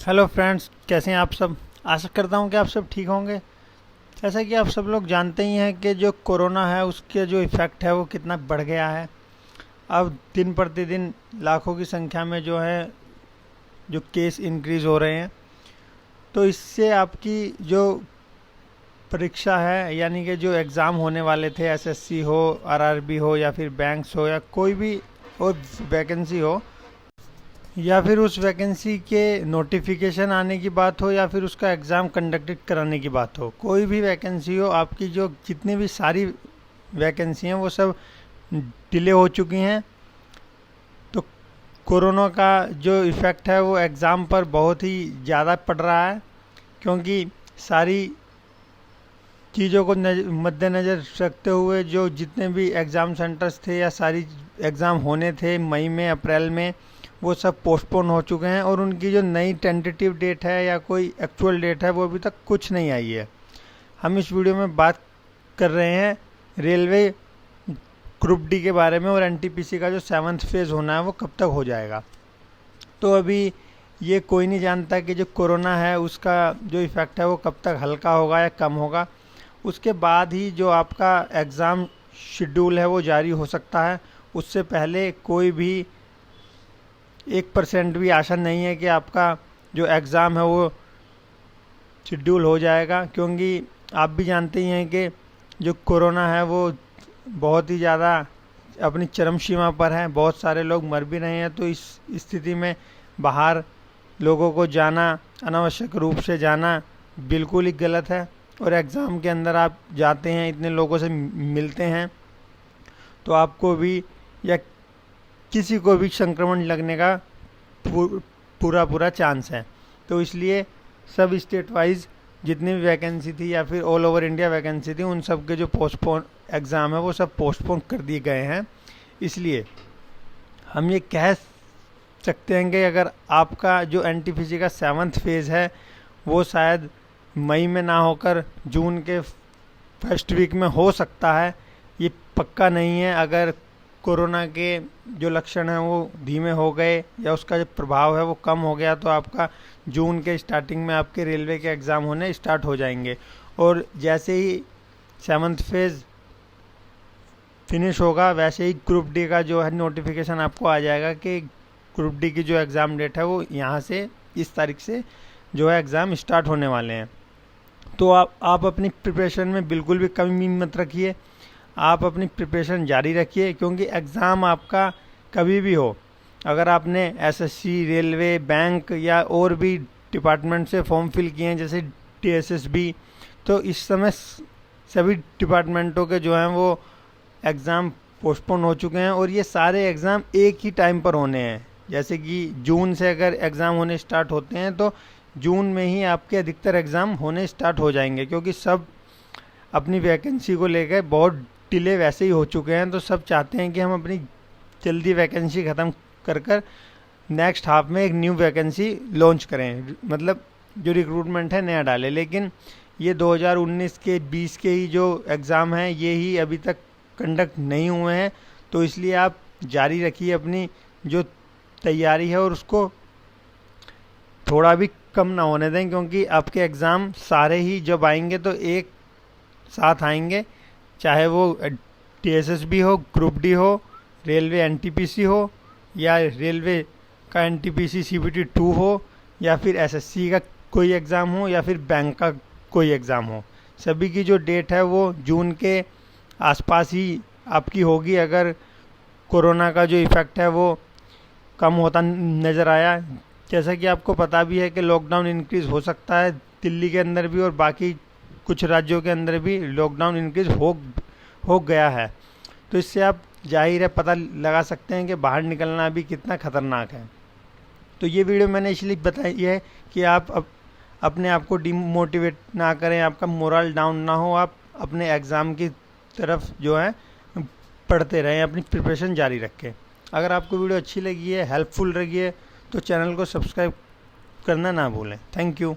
Hello friends, कैसे हैं आप सब। आशा करता हूं कि आप सब ठीक होंगे। जैसा कि आप सब लोग जानते ही हैं कि जो कोरोना है उसके जो इफ़ेक्ट है वो कितना बढ़ गया है। अब दिन प्रतिदिन लाखों की संख्या में जो है जो केस इंक्रीज़ हो रहे हैं। तो इससे आपकी जो परीक्षा है, यानी कि जो एग्ज़ाम होने वाले थे, एसएससी हो, आरआरबी हो, या फिर बैंक्स हो, या कोई भी और वैकेंसी हो, या फिर उस वैकेंसी के नोटिफिकेशन आने की बात हो, या फिर उसका एग्ज़ाम कंडक्टेड कराने की बात हो, कोई भी वैकेंसी हो, आपकी जो जितनी भी सारी वैकेंसी हैं वो सब डिले हो चुकी हैं। तो कोरोना का जो इफ़ेक्ट है वो एग्ज़ाम पर बहुत ही ज़्यादा पड़ रहा है, क्योंकि सारी चीज़ों को मद्देनज़र रखते हुए जो जितने भी एग्ज़ाम सेंटर्स थे या सारी एग्ज़ाम होने थे मई में, अप्रैल में, वो सब पोस्टपोन हो चुके हैं। और उनकी जो नई टेंटेटिव डेट है या कोई एक्चुअल डेट है वो अभी तक कुछ नहीं आई है। हम इस वीडियो में बात कर रहे हैं रेलवे ग्रुप डी के बारे में, और एनटीपीसी का जो 7th फेज़ होना है वो कब तक हो जाएगा। तो अभी ये कोई नहीं जानता कि जो कोरोना है उसका जो इफ़ेक्ट है वो कब तक हल्का होगा या कम होगा। उसके बाद ही जो आपका एग्ज़ाम शेड्यूल है वो जारी हो सकता है। उससे पहले कोई भी 1% भी आशा नहीं है कि आपका जो एग्ज़ाम है वो शेड्यूल हो जाएगा, क्योंकि आप भी जानते ही हैं कि जो कोरोना है वो बहुत ही ज़्यादा अपनी चरम सीमा पर है। बहुत सारे लोग मर भी रहे हैं। तो इस स्थिति में बाहर लोगों को जाना, अनावश्यक रूप से जाना बिल्कुल ही गलत है। और एग्ज़ाम के अंदर आप जाते हैं, इतने लोगों से मिलते हैं, तो आपको भी या किसी को भी संक्रमण लगने का पूरा चांस है। तो इसलिए सब स्टेट वाइज जितनी भी वैकेंसी थी या फिर ऑल ओवर इंडिया वैकेंसी थी, उन सब के जो पोस्टपोन एग्ज़ाम है वो सब पोस्टपोन कर दिए गए हैं। इसलिए हम ये कह सकते हैं कि अगर आपका जो एनटीपीसी का 7th फेज़ है वो शायद मई में ना होकर जून के फर्स्ट वीक में हो सकता है। ये पक्का नहीं है। अगर कोरोना के जो लक्षण हैं वो धीमे हो गए या उसका जो प्रभाव है वो कम हो गया, तो आपका जून के स्टार्टिंग में आपके रेलवे के एग्ज़ाम होने स्टार्ट हो जाएंगे। और जैसे ही 7th फेज़ फिनिश होगा वैसे ही ग्रुप डी का जो है नोटिफिकेशन आपको आ जाएगा कि ग्रुप डी की जो एग्ज़ाम डेट है वो यहाँ से इस तारीख से जो है एग्ज़ाम स्टार्ट होने वाले हैं। तो आप अपनी प्रिपरेशन में बिल्कुल भी कमी मत रखिए। आप अपनी प्रिपरेशन जारी रखिए, क्योंकि एग्ज़ाम आपका कभी भी हो, अगर आपने एसएससी, रेलवे, बैंक या और भी डिपार्टमेंट से फॉर्म फिल किए हैं जैसे टीएसएसबी, तो इस समय सभी डिपार्टमेंटों के जो हैं वो एग्ज़ाम पोस्टपोन हो चुके हैं। और ये सारे एग्ज़ाम एक ही टाइम पर होने हैं। जैसे कि जून से अगर एग्ज़ाम होने स्टार्ट होते हैं तो जून में ही आपके अधिकतर एग्ज़ाम होने स्टार्ट हो जाएंगे, क्योंकि सब अपनी वैकेंसी को लेकर बहुत डिले वैसे ही हो चुके हैं। तो सब चाहते हैं कि हम अपनी जल्दी वैकेंसी ख़त्म कर नेक्स्ट हाफ में एक न्यू वैकेंसी लॉन्च करें, मतलब जो रिक्रूटमेंट है नया डालें। लेकिन ये 2019 के 20 के ही जो एग्ज़ाम हैं ये ही अभी तक कंडक्ट नहीं हुए हैं। तो इसलिए आप जारी रखिए अपनी जो तैयारी है और उसको थोड़ा भी कम ना होने दें, क्योंकि आपके एग्ज़ाम सारे ही जब आएंगे तो एक साथ आएंगे, चाहे वो टीएसएसबी हो, ग्रुप डी हो, रेलवे एनटीपीसी हो, या रेलवे का एनटीपीसी सीबीटी 2 हो, या फिर एसएससी का कोई एग्ज़ाम हो, या फिर बैंक का कोई एग्ज़ाम हो। सभी की जो डेट है वो जून के आसपास ही आपकी होगी, अगर कोरोना का जो इफ़ेक्ट है वो कम होता नज़र आया। जैसा कि आपको पता भी है कि लॉकडाउन इंक्रीज़ हो सकता है दिल्ली के अंदर भी, और बाकी कुछ राज्यों के अंदर भी लॉकडाउन इंक्रीज़ हो गया है। तो इससे आप जाहिर है पता लगा सकते हैं कि बाहर निकलना भी कितना ख़तरनाक है। तो ये वीडियो मैंने इसलिए बताई है कि आप अपने आप को डिमोटिवेट ना करें, आपका मोरल डाउन ना हो, आप अपने एग्ज़ाम की तरफ जो है पढ़ते रहें, अपनी प्रिपरेशन जारी रखें। अगर आपको वीडियो अच्छी लगी है, हेल्पफुल लगी है, तो चैनल को सब्सक्राइब करना ना भूलें। Thank you.